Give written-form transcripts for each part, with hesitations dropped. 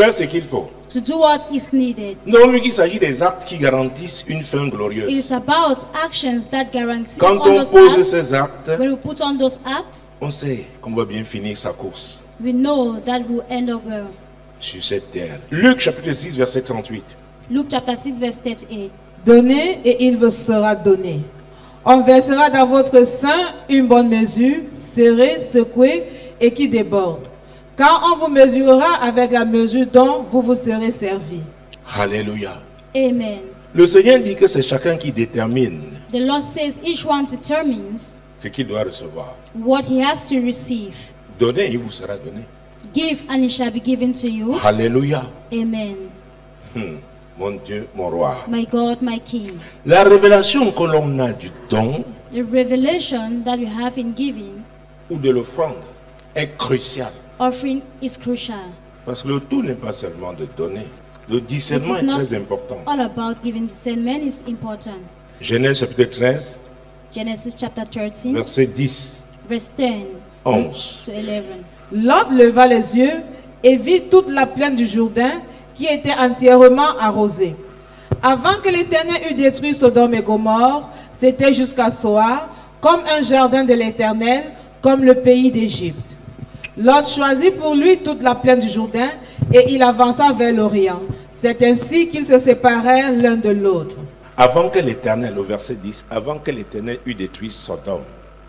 faire ce qu'il faut. to do what is needed. Non, il s'agit des actes qui garantissent une fin It glorieuse. is about actions that guarantee Quand on on those pose acts. ces actes, When we put on those acts, on sait qu'on va bien finir sa course we know that we'll end up well. sur cette terre. Luc chapitre 6, verset 38. Luke chapter 6 verse 38. Donnez et il vous sera donné. On versera dans votre sein une bonne mesure, serrée, secouée et qui déborde. Car on vous mesurera avec la mesure dont vous vous serez servi. Alléluia. Amen. Le Seigneur dit que c'est chacun qui détermine The Lord says each one determines ce qu'il doit recevoir. what he has to receive. Donnez, il vous sera donné. Give and it shall be given to you. Alléluia. Amen. Mon Dieu, mon roi. My God, my King. La révélation que l'on a du don The revelation that we have in giving, ou de l'offrande est cruciale. offering is crucial. Parce que le tout n'est pas seulement de donner. Le It discernement is est not très important. all about giving. Discernment is important. Genèse chapitre 13, Genesis chapter 13, verset 10, verse 10 11. to 11. Lot leva les yeux et vit toute la plaine du Jourdain qui était entièrement arrosée. Avant que l'Éternel eût détruit Sodome et Gomorrhe, c'était jusqu'à Soar, comme un jardin de l'Éternel, comme le pays d'Égypte. Lot choisit pour lui toute la plaine du Jourdain et il avança vers l'Orient. C'est ainsi qu'ils se séparèrent l'un de l'autre. Avant que l'Éternel, au verset 10, avant que l'Éternel eût détruit Sodome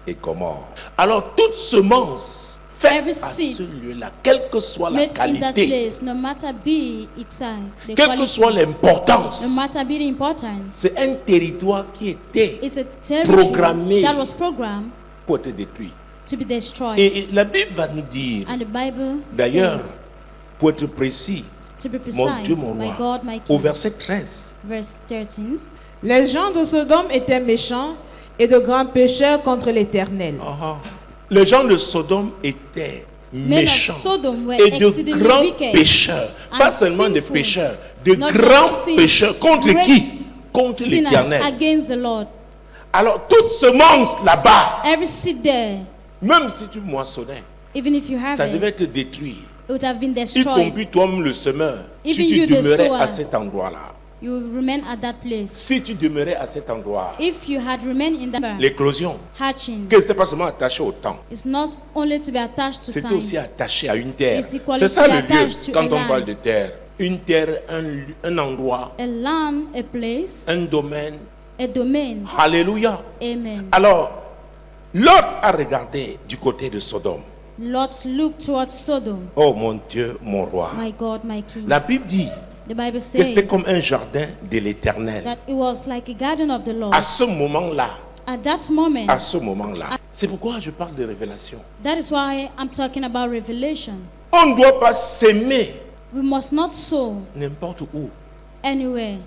et Gomorrhe. Alors toute semence faite Every à seed ce lieu-là, quelle que soit la Made in that qualité, place, no matter be its size, the quelle que quality, soit l'importance, no matter be the importance, c'est un territoire qui était it's a territory Programmé. that was programmed pour être détruit. to be destroyed. Et la Bible va nous dire, And the Bible d'ailleurs, says, pour être précis, to be mon precise, Dieu, mon my roi, God, my au King, verset 13, verse 13, Les gens de Sodome étaient méchants et de grands pécheurs contre l'Éternel. les gens de Sodome étaient men of méchants Sodom were et de exceedingly grands wicked pécheurs, and pas seulement des sinful, pécheurs, de not grands just sin, pécheurs. Contre great qui? Contre sinners l'Éternel. against the Lord. Alors toute semence là-bas, Every seed there, même si tu moissonnais, even if you ça devait harvest, être détruit. it would have been Y destroyed. compris toi-même le semeur. Even Si tu you, the demeurais sower. à cet endroit-là, You will remain at that place. si tu demeurais à cet endroit, If you had remained in that l'éclosion, hatching, que c'était pas seulement attaché au temps, it's not only to be attached to c'était time. aussi attaché à une terre. It's equally C'est ça to be le lieu attached to quand a on parle land. de terre. Une terre, un endroit, A land, a place, un domaine. a domain. Alléluia. Amen. Alors, Lot a regardé du côté de Sodome. Lot looked towards Sodom. Oh mon Dieu, mon roi. My God, my King. La Bible dit The Bible que says c'était comme un jardin de l'Éternel. that it was like a garden of the Lord. À ce moment-là, At that moment, à ce moment-là. C'est pourquoi je parle de révélation. that is why I'm talking about revelation. On ne doit pas s'aimer We must not sow n'importe où. anywhere.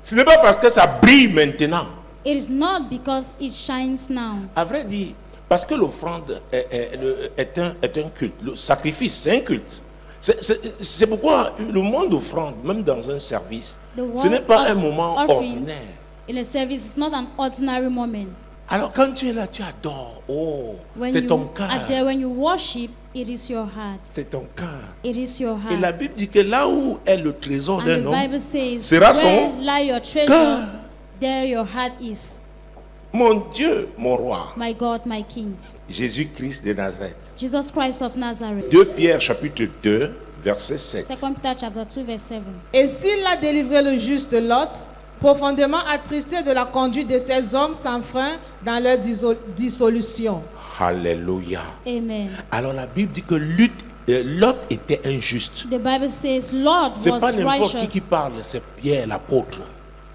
Ce n'est pas parce que ça brille maintenant. It is not because it shines now. À vrai dire, parce que l'offrande est un culte. Le sacrifice, c'est un culte. C'est pourquoi le moment d'offrande, même dans un service, The ce n'est pas un of moment offering ordinaire. in a service is not an ordinary moment. Alors quand tu es là, tu adores. Oh, When c'est you ton are there, cœur. when you worship, it is your heart. C'est ton cœur. It is your Et la heart. Bible dit que là où est le trésor And d'un the homme, Bible says, sera where son lie your treasure, cœur. there your heart is. Mon Dieu, mon roi, My God, my King. Jésus-Christ de Nazareth. Jesus Christ of Nazareth. 2 Pierre chapitre 2, verset 7. 2 Peter chapter 2 verse 7. Et s'il a délivré le juste Lot, profondément attristé de la conduite de ces hommes sans frein dans leur dissolution. Alléluia. Amen. Alors la Bible dit que Lot était injuste. The Bible says Lord C'est was pas n'importe qui righteous. parle, c'est Pierre l'apôtre.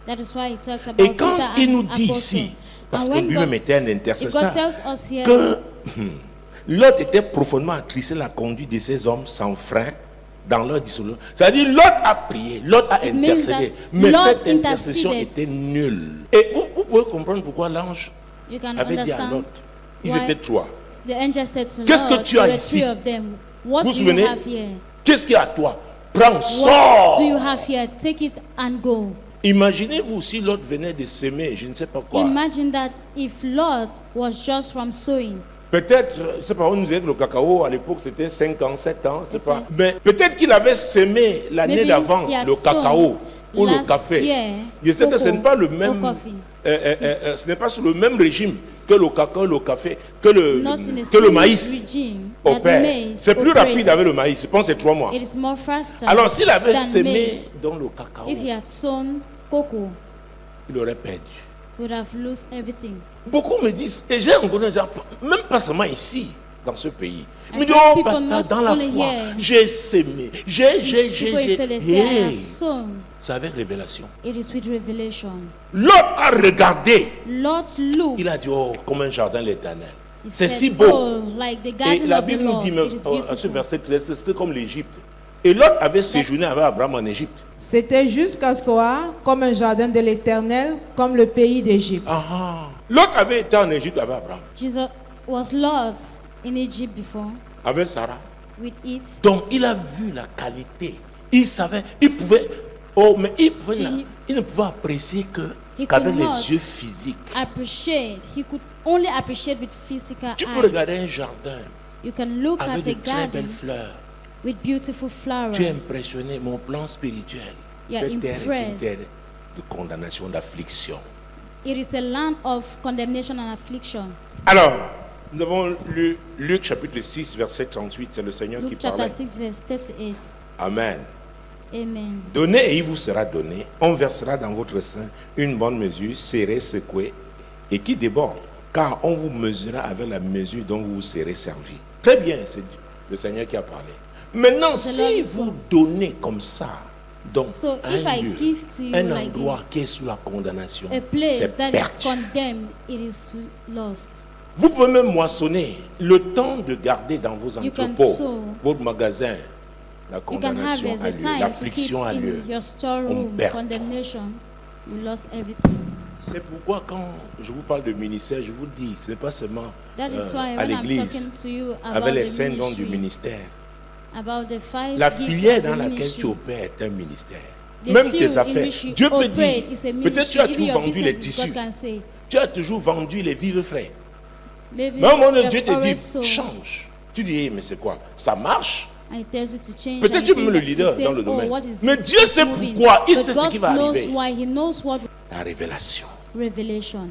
That is why he talks about Et quand Peter il and nous dit apostle. ici, parce And que when lui-même God, était un if intercesseur, God tells us here que Lot était profondément attristé de la conduite de ces hommes sans frein dans leur dissolution. C'est-à-dire, Lot a prié, Lot a It means intercédé, that mais Lot cette intercession interceded. était nulle. Et vous pouvez comprendre pourquoi l'ange you can avait dit à Lot, understand ils why étaient trois. the angel said to Qu'est-ce que Lord, tu as there were ici? three of them. What Vous do you souvenez? have here? Qu'est-ce qu'il y a à toi? Prends, What sors. do you have here? Take it and go. Imaginez-vous si Lot venait de s'aimer, je ne sais pas quoi. Imagine that if Lot was just from sowing, Peut-être, je sais pas, on nous disait que le cacao à l'époque c'était 5 ans, 7 ans, je sais pas. Exact. Mais peut-être qu'il avait semé l'année Maybe d'avant he had le cacao ou le last café. year Je sais que ce cocoa n'est pas le or même, coffee. ce n'est pas sous le même régime que le cacao, le café, que Not in the que le same maïs regime that opère. maize C'est plus operates. rapide avec le maïs, je pense que c'est 3 mois. It is more faster Alors s'il avait than semé maize. dans le cacao, If he had sown cocoa, il aurait perdu. he would have lost everything. Beaucoup me disent, et j'ai rencontré des gens, même pas seulement ici, dans ce pays. Ils me I've disent, heard oh people pasteur, not dans la only foi, here. j'ai semé, People in faith, they say, I have Hey, sown. c'est avec révélation. It is with revelation. L'autre a regardé, Lot looked. il a dit, oh, comme un jardin l'éternel. He C'est said, si beau. Oh, like the Et garden la of the Bible nous Lord, dit, même, it is à ce beautiful. verset 13, c'était comme l'Égypte. Et l'autre avait séjourné avec Abraham en Égypte. C'était jusqu'à Soar comme un jardin de l'Éternel, comme le pays d'Égypte. Ah, ah. L'autre avait été en Égypte avec Abraham, Jesus was lost in Egypt before avec Sarah. with it. Donc il a vu la qualité. Il savait, il pouvait, oh, mais il ne pouvait apprécier He qu'avec could not. les yeux physiques. Appreciate. He could only appreciate with physical Tu peux regarder eyes. un jardin You can look avec at a de très belles garden fleurs. with beautiful flowers. Tu es impressionné, mon plan spirituel. You are Cette terre est une impressed. terre de condamnation, d'affliction. It is a land of condemnation and affliction. Alors, nous avons lu Luc chapitre 6, verset 38, c'est le Seigneur qui Luke chapter parlait. 6, verse 38. Amen. Amen. Donnez et il vous sera donné. On versera dans votre sein une bonne mesure, serrée, secouée, et qui déborde. Car on vous mesurera avec la mesure dont vous vous serez servi. Très bien, c'est le Seigneur qui a parlé. Maintenant, The Lord si is vous God. donnez comme ça, donc So if un I lieu, give to you un like endroit this, qui est sous la condamnation, a place c'est that is perdu. condemned, it is lost. Vous pouvez même moissonner le temps de garder dans vos You can entrepôts, sow. votre magasin. La You can have condamnation as a a lieu, time to keep l'affliction a lieu. in your storeroom perd. condemnation. You lost everything. C'est pourquoi quand je vous parle de ministère, je vous dis, ce n'est pas seulement That is why à when I'm l'église, talking to you about avec les the 5 dons du ministry, ministère. about the 5 La gifts filière of the dans laquelle ministry, tu opères est un ministère. the Même field tes in affaires. which you Dieu peut operate dire, is a peut-être ministry. tu as Even toujours your vendu les business, God tissus. can say, Tu as toujours vendu les vivres frais. maybe Mais à un moment donné, you Dieu have te always dit, sown. change. Tu dis, mais c'est quoi? Ça marche? And he tells you to change. Peut-être and tu es you même think le that leader he say, dans le oh, domaine. what is Mais it? Dieu It's sait moving. pourquoi, il But sait ce qui God va knows arriver. why. He knows what La révélation. revelation.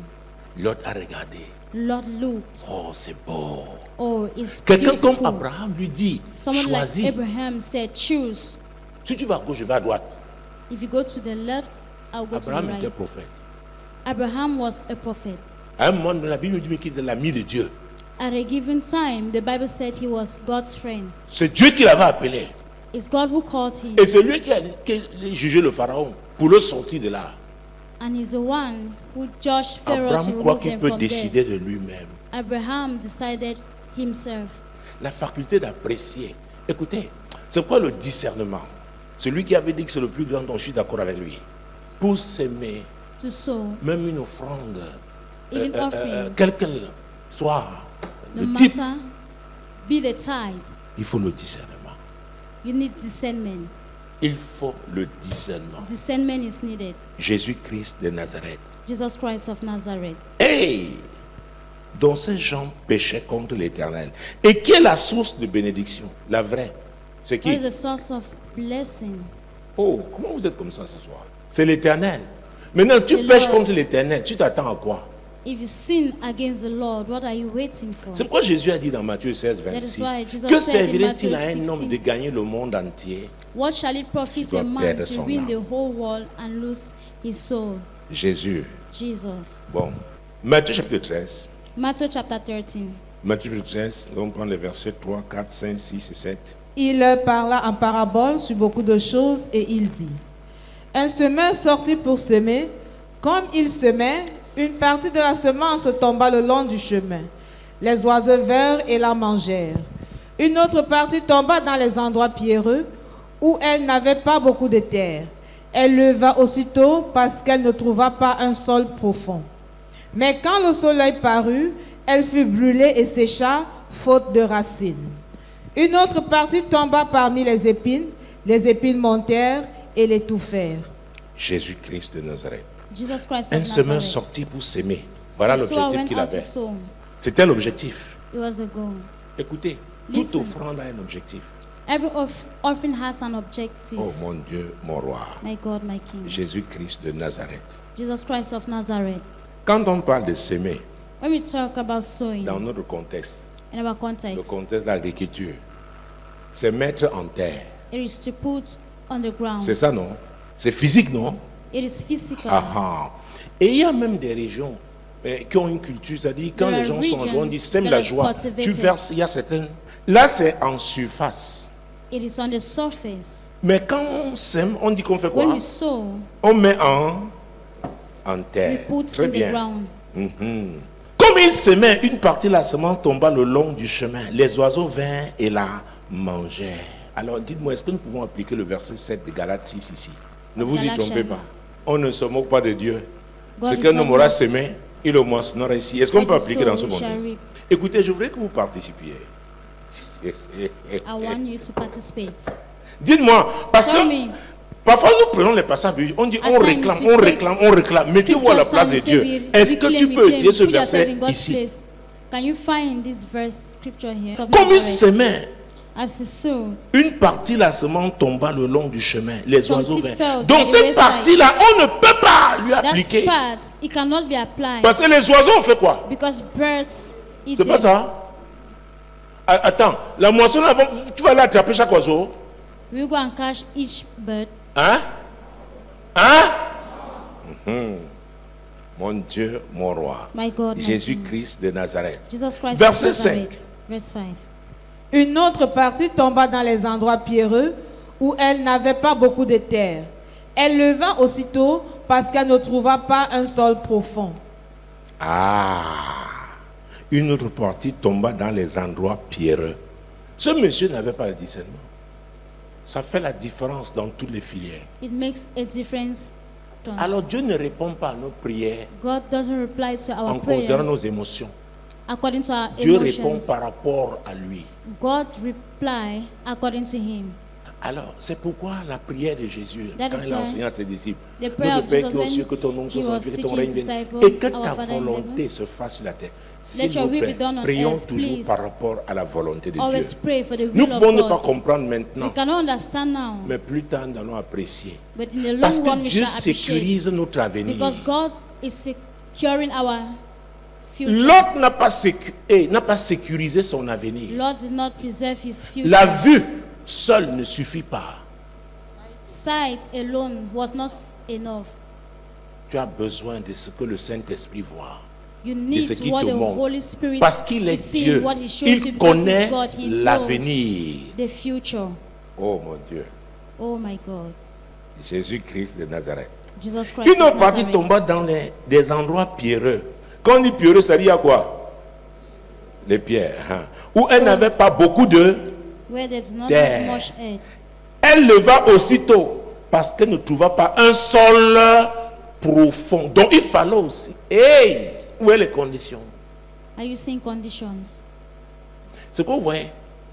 L'autre a regardé. Lord looked. Oh, c'est beau. Oh, it's Quelqu'un beautiful. comme Abraham lui dit, Someone choisis. like Abraham said, choose. Si tu vas à gauche, je vais à droite. If you go to the left, I'll go Abraham to the était right. prophète. Abraham was a prophet. À un moment, la Bible nous dit qu'il était l'ami de Dieu. At a given time, the Bible said he was God's friend. C'est Dieu qui l'avait appelé. It's God who called him. Et c'est lui qui a jugé le pharaon pour le sortir de là. And he's the one who judged Pharaoh to Abraham croit remove qu'il them peut from décider there. de lui-même. Abraham decided himself. La faculté d'apprécier. Écoutez, c'est quoi le discernement? Celui qui avait dit que c'est le plus grand, dont je suis d'accord avec lui. Pour s'aimer, To sow, même une offrande, even offering, quel qu'elle soit, no le type, matter, be the type, il faut le discernement. you need discernment. Il faut le discernement. Discernment is needed. Jésus-Christ de Nazareth. Jesus Christ of Nazareth. Hey! Dont ces gens péchaient contre l'Éternel. Et qui est la source de bénédiction? La vraie. C'est What is qui? the source of blessing? Oh, comment vous êtes comme ça ce soir? C'est l'Éternel. Maintenant, tu The pêches Lord. contre l'Éternel. Tu t'attends à quoi? If you sin against the Lord, what are you waiting for? C'est pourquoi Jésus a dit dans Matthieu 16, That is 26, why Jesus que said in servirait-il à un Matthew homme 16, de gagner le monde entier? What shall it profit doit a man perdre to son win âme. the whole world and lose his soul? Jésus. Jesus. Bon. Matthieu chapitre 13. Matthew chapter 13. Matthieu chapitre 13, on va prendre les versets 3, 4, 5, 6 et 7. Il leur parla en parabole sur beaucoup de choses et il dit, un semeur sortit pour semer. Comme il semait, une partie de la semence tomba le long du chemin. Les oiseaux vinrent et la mangèrent. Une autre partie tomba dans les endroits pierreux où elle n'avait pas beaucoup de terre. Elle leva aussitôt parce qu'elle ne trouva pas un sol profond. Mais quand le soleil parut, elle fut brûlée et sécha, faute de racines. Une autre partie tomba parmi les épines montèrent et l'étouffèrent. Jésus-Christ de Nazareth. Jesus Christ Un of semeur Nazareth. sorti pour s'aimer. Voilà The sower l'objectif went qu'il out to avait. sow. C'était l'objectif. It was a goal. Écoutez, toute Listen. offrande a un objectif. Every offering has an objective. Oh mon Dieu, mon roi, My God, my King. Jésus-Christ de Nazareth. Jesus Christ of Nazareth. Quand on parle de semer, When we talk about sowing dans notre contexte, in our le context, contexte de l'agriculture, c'est mettre en terre. it is to put on the ground. C'est ça, non? C'est physique, non? It is physical. Ah, ah. Et il y a même des régions qui ont une culture, c'est-à-dire quand There les are gens sont en joie, on dit regions sème that la are joie. cultivated. Tu verses, il y a certaines. Là, c'est en surface. It is on the surface. Mais quand on sème, on dit qu'on fait quoi? When we sow, On met en we terre. put Très in the bien. ground. Mhm. Comme il semait, une partie de la semence tomba le long du chemin. Les oiseaux vinrent et la mangèrent. Alors dites-moi, est-ce que nous pouvons appliquer le verset 7 de Galates 6 ici? Ne vous y Galatians. trompez pas. On ne se moque pas de Dieu. God Ce is qu'un not homme aura mocked. semé, il le moissonnera ici. Est-ce qu'on peut What you appliquer dans ce sow, you shall contexte? reap. Écoutez, je voudrais que vous participiez. I want you to participate. Dites-moi, parce Tell que me. parfois nous prenons les passages bibliques, on dit At on times, réclame, we on take réclame, on réclame. Mettez-vous à la place de Dieu. Est-ce que tu peux dire ce verset ici? Can you find this verse scripture here? Comme il semait, As he sowed, une partie de la semence tomba le long du chemin. Les Some oiseaux seed vinrent. fell Donc by the cette wayside. partie-là, on ne peut pas lui that appliquer. part, it cannot be applied Parce que les oiseaux ont fait quoi? because birds eat C'est pas them. ça? Ah, attends, la moisson, avant, tu vas aller attraper chaque oiseau? We go and catch each bird. Hein? Hein? Mhm. Mon Dieu, mon roi. My God, my King. Jésus-Christ de Nazareth. Jesus Christ Verset of Nazareth. 5. Verse 5. Une autre partie tomba dans les endroits pierreux où elle n'avait pas beaucoup de terre. Elle leva aussitôt parce qu'elle ne trouva pas un sol profond. Ah! Une autre partie tomba dans les endroits pierreux. Ce monsieur n'avait pas le discernement. Ça fait la différence dans toutes les filières. It makes a difference. Alors Dieu ne répond pas à nos prières God doesn't reply to our en considérant prayers nos émotions. according to our Dieu répond emotions. par rapport à lui. God reply according to him. Alors, c'est pourquoi la prière de Jésus, That quand is il a why enseigné à ses disciples, the prayer notre of Père Jesus qui est aux when cieux, que ton nom he soit was sanctifié, que ton teaching règne his vienne, disciples, et que our ta Father in volonté heaven, se fasse sur la terre. let S'il your vous will be plaît, done on prions earth, toujours please. par rapport à la volonté de Always Dieu. pray for the Nous will pouvons ne of pas God. comprendre We maintenant, cannot understand now, mais plus tard nous allons apprécier. but in the Parce long que run we Dieu shall appreciate. sécurise notre avenir. Because God is securing our future. Lot n'a pas sécurisé son avenir. Lord did not preserve his future. La vue seule ne suffit pas. Sight alone was not enough. Tu as besoin de ce que le Saint-Esprit voit. You ce need qui what te the montre. Holy Spirit Parce qu'il is est seeing, Dieu. what he shows you Il because connaît he's God. He knows l'avenir. the future. Oh mon Dieu. Oh my God. Jésus-Christ de Nazareth. Jesus Christ Une of autre partie Nazareth. tomba dans des endroits pierreux. Quand on dit pierreux, ça dit à quoi? Les pierres. Hein. Où elle So- n'avait pas beaucoup de... Where there's not There. much air. Elle leva aussitôt parce qu'elle ne trouva pas un sol profond. Donc il fallait aussi. Hey! Où est les conditions? Are you seeing conditions? C'est que vous voyez,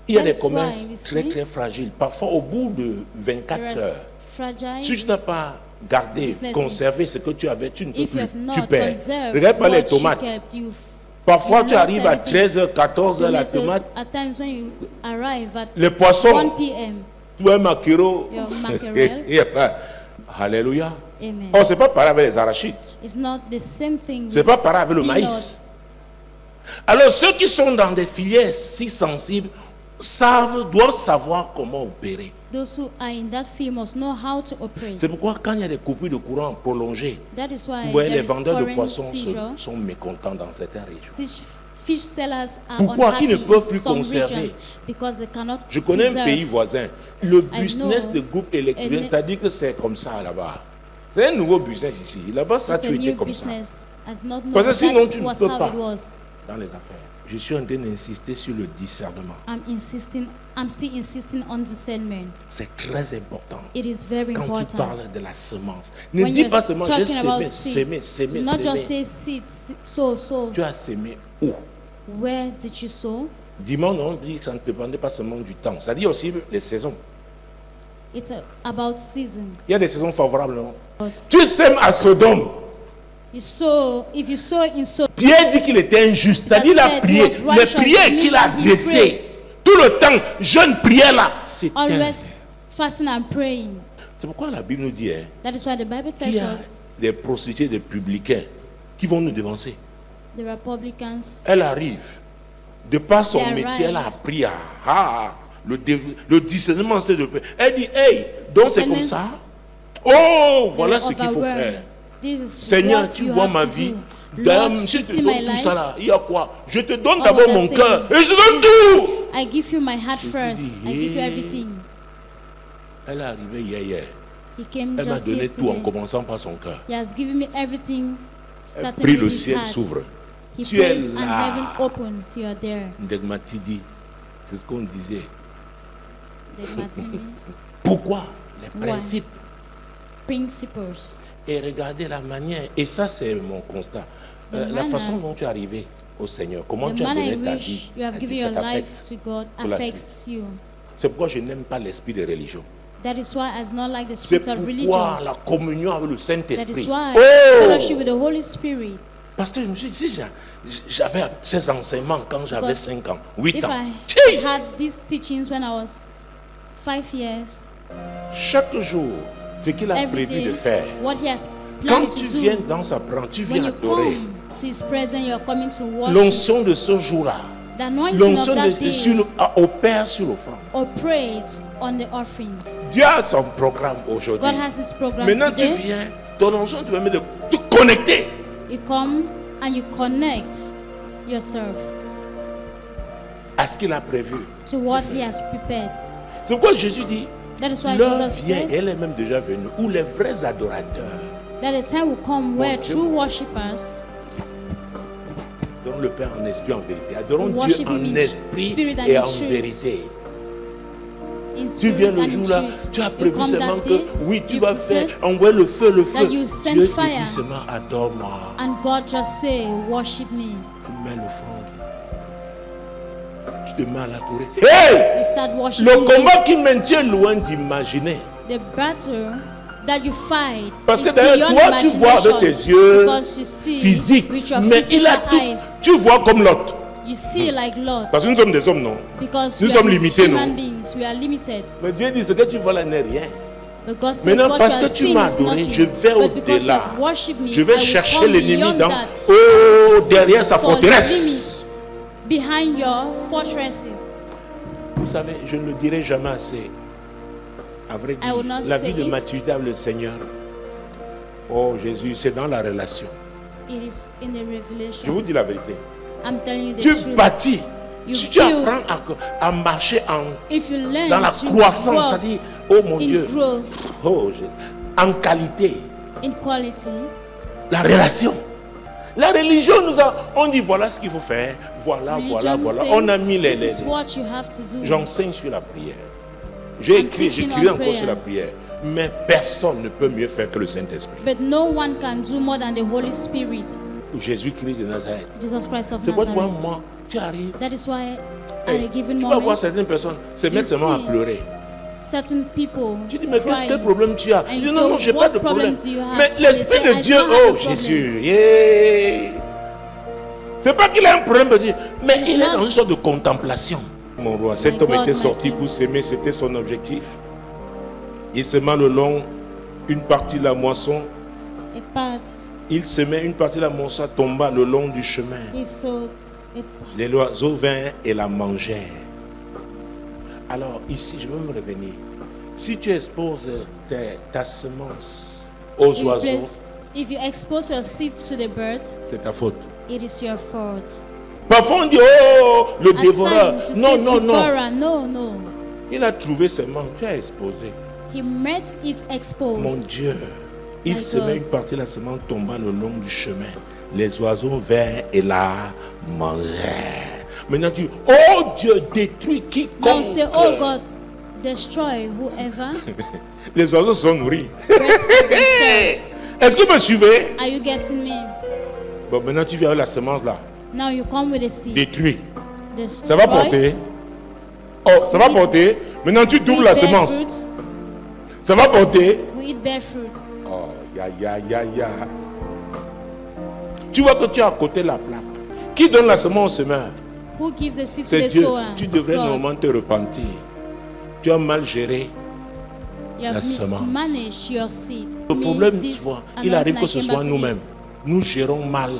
il y a That des is commerces why, you très see, très fragiles. Parfois au bout de 24 There are heures, fragile. si tu n'as pas gardé, businesses. conservé ce que tu avais, tu ne peux If you plus. have not Tu perds. conserved Regarde pas les what you tomates. kept, you've Parfois you tu lost arrives à everything. 13h, 14h, la tomatoes. tomate, At times when you arrive at les poissons, 1 p.m., tu as un maquereau. your mackerel. Il y a pas. Alléluia. Amen. Oh, c'est pas pareil avec les arachides. It's not the same thing. C'est with pas pareil avec le peanuts. maïs. Alors ceux qui sont dans des filières si sensibles doivent savoir comment opérer. Those who are in that field must know how to operate. C'est pourquoi quand il y a des coupures de courant prolongées, That is why vous voyez, there les is vendeurs de current poissons seizure. sont mécontents dans certaines régions. Fish sellers are Pourquoi unhappy ils ne in peuvent plus some conserver? regions because they cannot Je connais un preserve. pays voisin. Le I business know. de groupe électrique, And c'est-à-dire que c'est comme ça là-bas. C'est un nouveau business ici. Là-bas, ça a It's a toujours été new comme ça. business. As not known, Parce que sinon, that tu ne was peux how pas. it was. Dans les affaires. Je suis en train d'insister sur le discernement. I'm still insisting on discernment. C'est très important. It is very Quand tu important. parles de la semence, ne When dis you're pas seulement j'ai talking about semé, seed, semé, do not just semé. say seed, sow. Tu as semé où? Where did you sow? Dis-moi, non, on dit que ça ne dépendait pas seulement du temps. Ça dit aussi les saisons. It's about season. Il y a des saisons favorables, non? But Tu sèmes à Sodome. You sow, if you sow in sow, Pierre dit qu'il était injuste. C'est-à-dire il a said prié. he was Les righteous, prières means qu'il a that he adressées, prayed. tout le temps, jeûne, prière là, c'était. always fasting and praying. C'est pourquoi la Bible nous dit hein, That is why the Bible qu'il tells y a us des prostituées, des publicains qui vont nous devancer. the Republicans, Elle arrive. De par son They métier, elle a arrive. appris le discernement, c'est de paix. Elle dit, hey, donc c'est comme ça. Oh, voilà ce they qu'il faut overwhelmed. faire. This is Seigneur, what tu you vois have ma to vie. do. D'ailleurs, Lord, si you je te see donne my tout life. ça là, il y a quoi? Je te donne All d'abord what mon I'm cœur saying et je te donne is, tout. I give you my heart Je te first. dis, I give you hey. everything. Elle est arrivée hier. He came Elle m'a just donné tout en yesterday. commençant par son cœur. He has given me everything, Elle starting prie, with le his ciel heart. s'ouvre. He Tu es prays and là. heaven opens. You are there. Ndegmatidi, c'est ce qu'on disait. The Matimi Pourquoi? Les Why? principes. principles. Et regardez la manière, et ça c'est mon constat, The la manner- façon dont tu es arrivé au Seigneur, comment The tu as manner donné in ta which vie, you have à given qui your ça life t'affecte. to God Pour la affects you. C'est pourquoi je n'aime pas l'esprit de religion. That is why I do not like the C'est spirit of pourquoi religion. la communion avec le That is Saint-Esprit. why Oh! fellowship with the Holy Spirit. Parce que je me suis dit, si j'avais ces enseignements quand j'avais Because 5 ans, 8 If ans, I Tchi! had these teachings when I was 5 years, chaque jour, ce qu'il a every prévu day, de faire, what He has quand planned tu to viens do, dans sa présence, tu when viens you adorer. come to His presence, you are coming to worship. L'onction de ce jour-là, The anointing l'onction of that day opère sur l'offrande. operates on the offering. Dieu a son programme aujourd'hui. God has His program Maintenant, tu today. viens, ton onction te permet de te connecter. You come and you connect yourself À ce qu'il a prévu. to what He has prepared. C'est pourquoi Jésus dit, That is why l'heure Jesus vient, said et elle est même déjà venue, où les vrais adorateurs, that the time will come where Dieu. true worshippers adorons le Père en esprit, en vérité. Adorons Dieu Worship en Him in esprit spirit and et in en truth. vérité. in Tu viens spirit le and in jour là, truth. tu as You prévu come seulement that que day, oui, tu you vas prepare, faire, envoyer le feu, le feu. that you send Dieu te fire. dit seulement adore-moi. and God just say, worship me. Tu mets l'offrande. Tu te mets à l'adorer. Hey! You start Le worshiping Him. combat qui maintient loin d'imaginer. The battle that you fight Parce que is d'ailleurs, beyond toi, tu vois avec imagination, tes yeux because you see physiques. with your Mais il a physical tout. eyes. Tu vois comme l'autre. You see like Lot. Parce que nous sommes des hommes, non? Because Nous we sommes are limités, human non? beings. We are limited. Mais Dieu dit ce que tu vois là n'est rien. But God says Maintenant, what parce you que are tu seeing m'as is adoré, nothing. je vais But because au-delà. you've worshipped me, Je I vais will chercher come l'ennemi beyond dans, that. derrière sa For the forteresse. limits behind your fortresses. Vous savez, je ne le dirai jamais assez. À vrai I will dire, not la say vie de it. maturité avec le Seigneur, oh Jésus, c'est dans la relation. It is in the Je revelation. vous dis la vérité. I'm telling you the Tu truth. bâtis. You Si tu build. apprends à marcher If you learn dans la to croissance, walk c'est-à-dire, oh mon in Dieu, growth, oh, en qualité, in quality, la relation. La religion, on dit voilà ce qu'il faut faire, voilà. religion says, On a mis les. this is what you have to do. J'enseigne sur la prière. J'ai I'm écrit, teaching j'écris on encore sur la prayers. prière. Mais personne ne peut mieux faire que le Saint-Esprit. But no one can do more than the Holy Spirit, Jésus-Christ de Nazareth. Jesus Christ of C'est pourquoi Nazareth. moi, tu arrives. That is why Hey, at a given tu vas voir moment, certaines personnes se you mettre seulement à see pleurer. certain people Tu dis, mais quel crying. problème tu as? And Je dis, you non, say, non, j'ai pas what de problem problème. do you have? Mais They l'Esprit say, de I Dieu, don't have oh a problem. Jésus, yeah. C'est pas qu'il a un problème de Dieu, mais It's il est not- dans une sorte de contemplation. Mon roi, cet homme God, était my sorti King. pour s'aimer, c'était son objectif. Il semait le long, une partie de la moisson. A part, Il semait une partie de la moisson, tomba le long du chemin. he sowed a part. Les oiseaux vinrent et la mangèrent. Alors ici, je veux me revenir. Si tu exposes ta semence aux If you oiseaux, place- If you expose your seeds to the birds, c'est ta faute. it is your fault. Parfois on dit, oh, le At dévoreur. times, you Non, say non, non. devourer. No. Il a trouvé seulement, tu as exposé. He met it Mon exposed. Dieu. Il My semait God. une partie de la semence tomba le long du chemin. Les oiseaux vinrent et la mangèrent. Maintenant tu dis, oh Dieu, détruis Now quiconque. say, oh God, destroy whoever Les oiseaux sont nourris. breaks for themselves. Est-ce que vous me suivez? Are you getting me? Bon, maintenant tu viens avec la semence là. Now you come with a seed. Détruit. Destroy. Ça va porter. Oh, ça va We eat- porter. Maintenant tu We doubles eat la bare semence. fruit. Ça va porter. We eat bare fruit. Oh, ya. Tu vois que tu es à côté de la plaque. Qui donne la semence au semeur? Who gives the seed to C'est the Dieu. sower? Tu devrais God. normalement te repentir. Tu as mal géré. You have la semence. mismanaged your seed. Le Me, problème, tu this vois, il arrive que ce anointing I soit came back to nous-mêmes. Nous gérons mal it.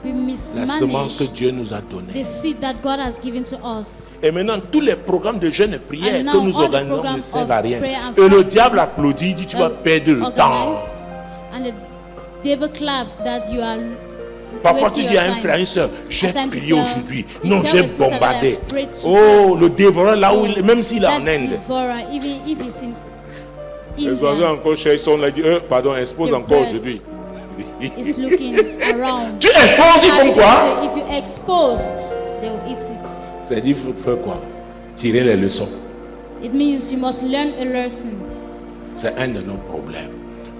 We la semence que mismanage Dieu nous a donnée. the seed that God has given to us. Et maintenant, tous les programmes de jeûne et prière And que now nous all the organisons ne programs servent of à rien. prayer and Et le fasting diable applaudit, il dit tu vas perdre le temps. Organize, and the devil claps that you are Parfois tu wasting dis à your un time. frère, une soeur, j'ai At times you prié tell- aujourd'hui. you Non, tell j'ai a sister that bombardé. I've prayed today. Oh, le dévoreur là où il est, même s'il est en That Inde. devourer, even if it's in Les oiseaux India, encore cherchent, on a dit, pardon, expose Your encore bread aujourd'hui. is looking around. Tu exposes, ils font quoi? If you expose, they will eat it. C'est-à-dire, il faut faire quoi? Tirer les leçons. It means you must learn a lesson. C'est un de nos problèmes.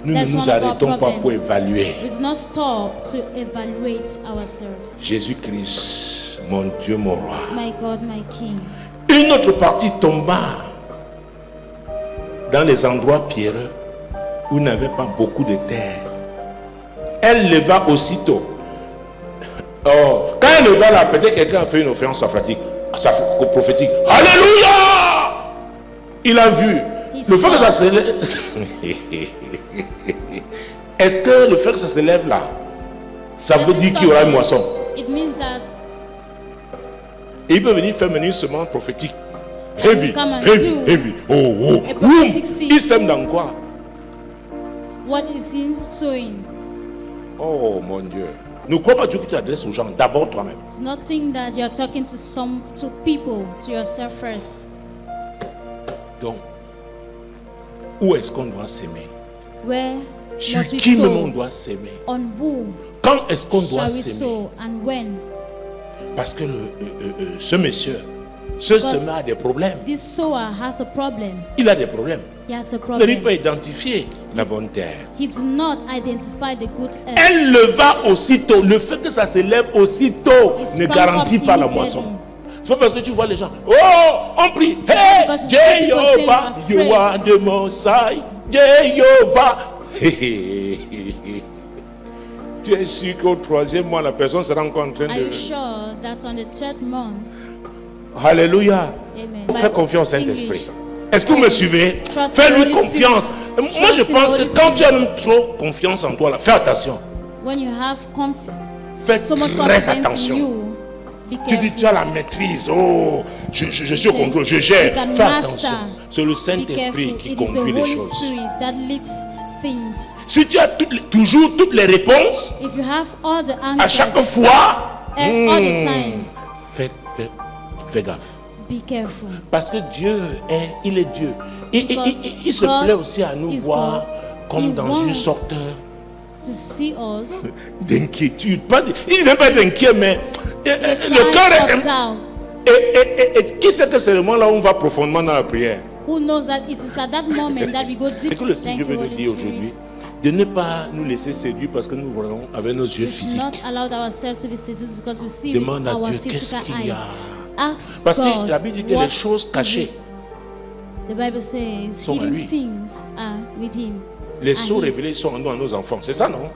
Nous ne That's nous one of our arrêtons pas pour problems. évaluer. We do not stop to evaluate ourselves. Jésus-Christ, mon Dieu, mon roi. My God, my King. Une autre partie tomba dans les endroits pierreux où il n'y avait pas beaucoup de terre. Elle leva aussitôt. Oh, quand elle leva là, peut-être quelqu'un a fait une offense prophétique. Alléluia! Il a vu. Le fait que ça se lève. Est-ce que le fait que ça se lève là, ça veut dire qu'il y aura une moisson? It means that Et il peut venir faire une semence prophétique. And Heavy, come and heavy, do heavy. Oh, a oh. prophetic Boum. seed. Il sème dans quoi? what is he sowing? Oh mon Dieu. Ne crois pas Dieu que tu t'adresses aux gens. D'abord toi-même. It's not think that you're talking to people, to yourself first. Donc, où est-ce qu'on doit s'aimer? Where Sur must we qui même on sow? doit s'aimer? On who Quand est-ce qu'on doit shall we s'aimer? sow and when? Parce que ce monsieur, ce semeur a des problèmes. This sower has a problem. Il a des problèmes. He has a Il n'arrive problem. pas à identifier la bonne terre. He did not identify the good earth. Elle leva aussitôt. Le fait que ça se lève aussitôt It ne sprang garantit up pas la immediately. moisson. C'est pas parce que tu vois les gens. Oh, on prie. Hey, Because you see people saying, Jéhovah, "I've you prayed." are the Messiah. Jéhovah. Tu es sûr qu'au troisième mois, la personne sera encore en train Are you de. sure that on the third month, Alléluia. amen, Fais confiance à English, Saint-Esprit. Est-ce que vous me suivez? Trust Fais-lui the Holy Spirit. confiance. Moi, Trust je in the pense Holy que quand tu as Spirit. même trop confiance en toi, là, fais attention. when you have Fais so much très confidence in attention. you, be Tu dis, careful. tu as la maîtrise. Oh, je suis au Say, contrôle, je gère. you can Fais master. attention. C'est le Be Saint-Esprit careful. qui It is the conduit les Holy choses. Spirit that leads things. Si tu as toujours toutes les réponses, If you have all the à answers chaque fois, all the times, fais gaffe. be careful. Parce que Dieu il est Dieu. Il se God plaît aussi à nous is voir God. comme He dans wants une sorte To see us, d'inquiétude. Il ne veut pas être inquiet, mais the le cœur time of est. doubt. Et qui sait que c'est le moment là où on va profondément dans la prière? Who knows that it is at that moment that we go Et deep. que le Thank Seigneur you, veut nous Holy dire aujourd'hui, Spirit. de ne pas nous laisser séduire parce que nous voyons avec nos yeux We should physiques. not allow ourselves to be seduced because we see with Demande à our Dieu, physical qu'est-ce qu'il y eyes. a? Ask Parce que God la Bible dit que what les choses is cachées, it. The Bible says sont à hidden lui. things are with him. les are sceaux his. révélés sont en nous, à nos enfants. C'est ça, non?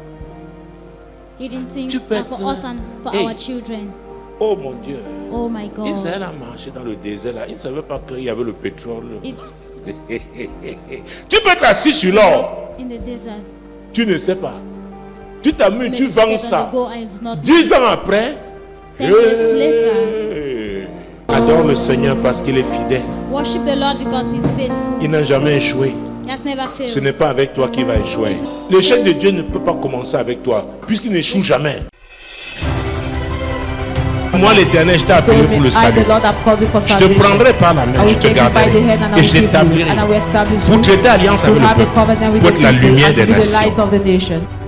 Hidden things Tu peux are for être- us and for Hey. our children. Oh mon Dieu. Oh my God. Israël a marché dans le désert là. Il ne savait pas qu'il y avait le pétrole. It Tu peux être assis sur l'or. in the desert. Tu ne sais pas. Tu t'amuses, tu Maybe vends sit on ça. the go and you do not 10 ans après. 10 years hey. Adore le Seigneur parce qu'il est fidèle. worship the Lord because He's faithful. Il n'a jamais échoué. He has never Ce failed. n'est pas avec toi qu'il va échouer. L'échec de Dieu ne peut pas commencer avec toi, puisqu'il n'échoue jamais. Moi, l'Éternel, je t'ai appelé Told me, pour le I, salut. the Lord, have called you for Je te salvation. prendrai par la I main, will je te take you by garderai the hand and I et will je keep you t'établirai and I will establish pour you traiter alliance to avec have le a peuple, covenant with pour the être la people lumière and to des be the light nations. of the nation.